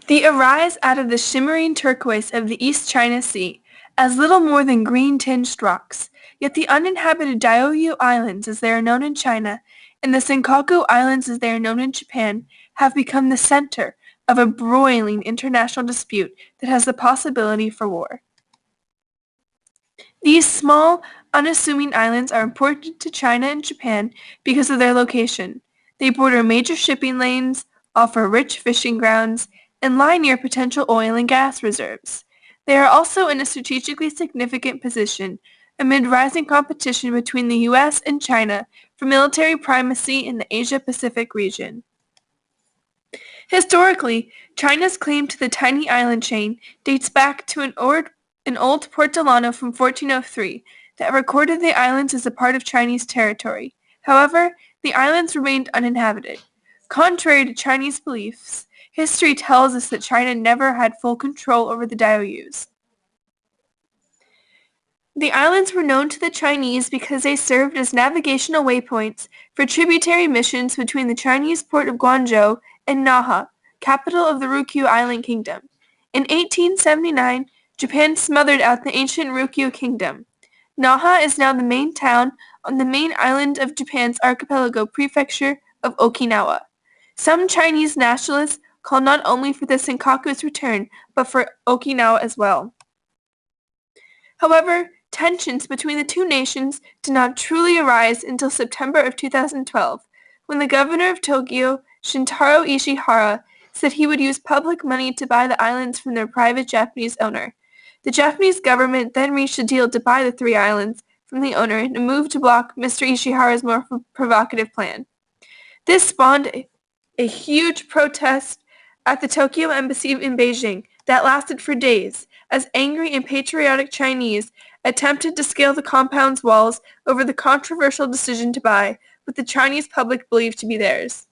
They arise out of the shimmering turquoise of the East China Sea, as little more than green-tinged rocks, yet the uninhabited Diaoyu Islands, as they are known in China, and the Senkaku Islands, as they are known in Japan, have become the center of a broiling international dispute that has the possibility for war. These small, unassuming islands are important to China and Japan because of their location. They border major shipping lanes, offer rich fishing grounds, and lie near potential oil and gas reserves. They are also in a strategically significant position amid rising competition between the U.S. and China for military primacy in the Asia-Pacific region. Historically, China's claim to the tiny island chain dates back to an old portolano from 1403 that recorded the islands as a part of Chinese territory. However, the islands remained uninhabited. Contrary to Chinese beliefs, history tells us that China never had full control over the Diaoyus. The islands were known to the Chinese because they served as navigational waypoints for tributary missions between the Chinese port of Guangzhou and Naha, capital of the Ryukyu Island Kingdom. In 1879, Japan smothered out the ancient Ryukyu Kingdom. Naha is now the main town on the main island of Japan's archipelago prefecture of Okinawa. Some Chinese nationalists call not only for the Senkaku's return, but for Okinawa as well. However, tensions between the two nations did not truly arise until September of 2012, when the governor of Tokyo, Shintaro Ishihara, said he would use public money to buy the islands from their private Japanese owner. The Japanese government then reached a deal to buy the 3 islands from the owner in a move to block Mr. Ishihara's more provocative plan. This spawned a huge protest at the Tokyo embassy in Beijing that lasted for days, as angry and patriotic Chinese attempted to scale the compound's walls over the controversial decision to buy what the Chinese public believed to be theirs.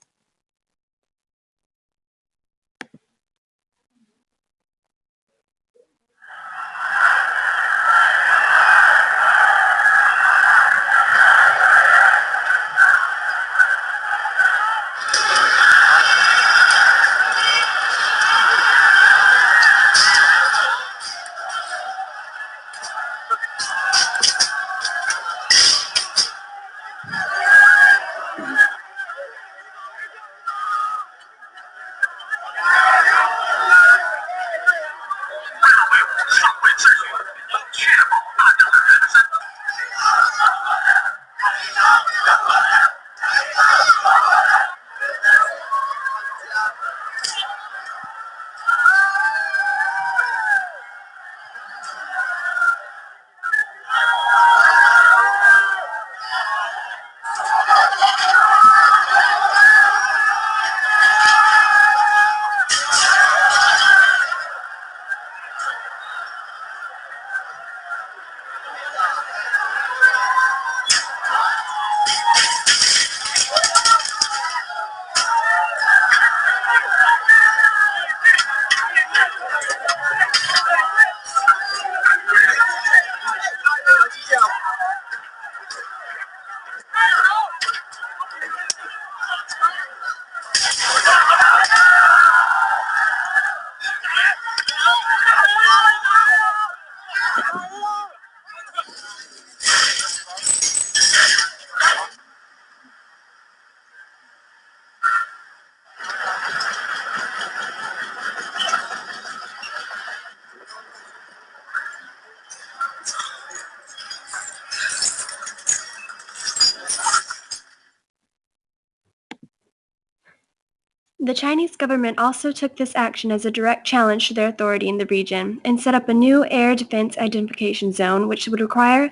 The Chinese government also took this action as a direct challenge to their authority in the region and set up a new air defense identification zone which would require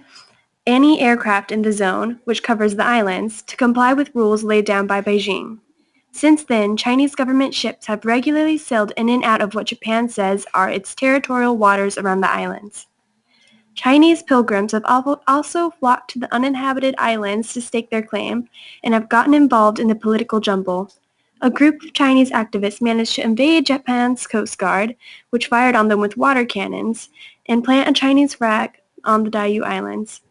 any aircraft in the zone, which covers the islands, to comply with rules laid down by Beijing. Since then, Chinese government ships have regularly sailed in and out of what Japan says are its territorial waters around the islands. Chinese pilgrims have also flocked to the uninhabited islands to stake their claim and have gotten involved in the political jumble. A group of Chinese activists managed to invade Japan's Coast Guard, which fired on them with water cannons, and plant a Chinese flag on the Diaoyu Islands.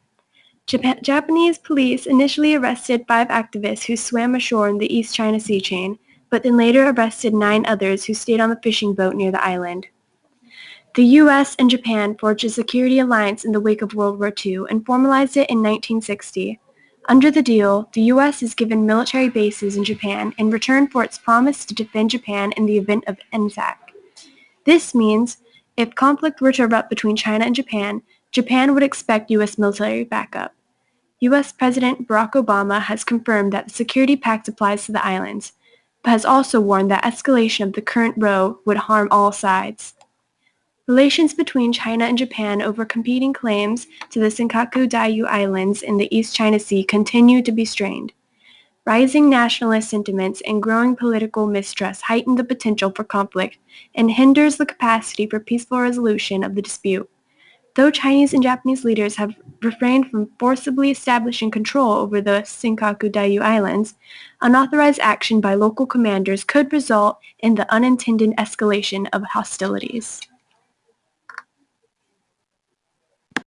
Japanese police initially arrested 5 activists who swam ashore in the East China Sea chain, but then later arrested 9 others who stayed on the fishing boat near the island. The U.S. and Japan forged a security alliance in the wake of World War II and formalized it in 1960. Under the deal, the U.S. is given military bases in Japan in return for its promise to defend Japan in the event of an attack. This means, if conflict were to erupt between China and Japan, Japan would expect U.S. military backup. U.S. President Barack Obama has confirmed that the security pact applies to the islands, but has also warned that escalation of the current row would harm all sides. Relations between China and Japan over competing claims to the Senkaku Diaoyu Islands in the East China Sea continue to be strained. Rising nationalist sentiments and growing political mistrust heighten the potential for conflict and hinders the capacity for peaceful resolution of the dispute. Though Chinese and Japanese leaders have refrained from forcibly establishing control over the Senkaku Diaoyu Islands, unauthorized action by local commanders could result in the unintended escalation of hostilities.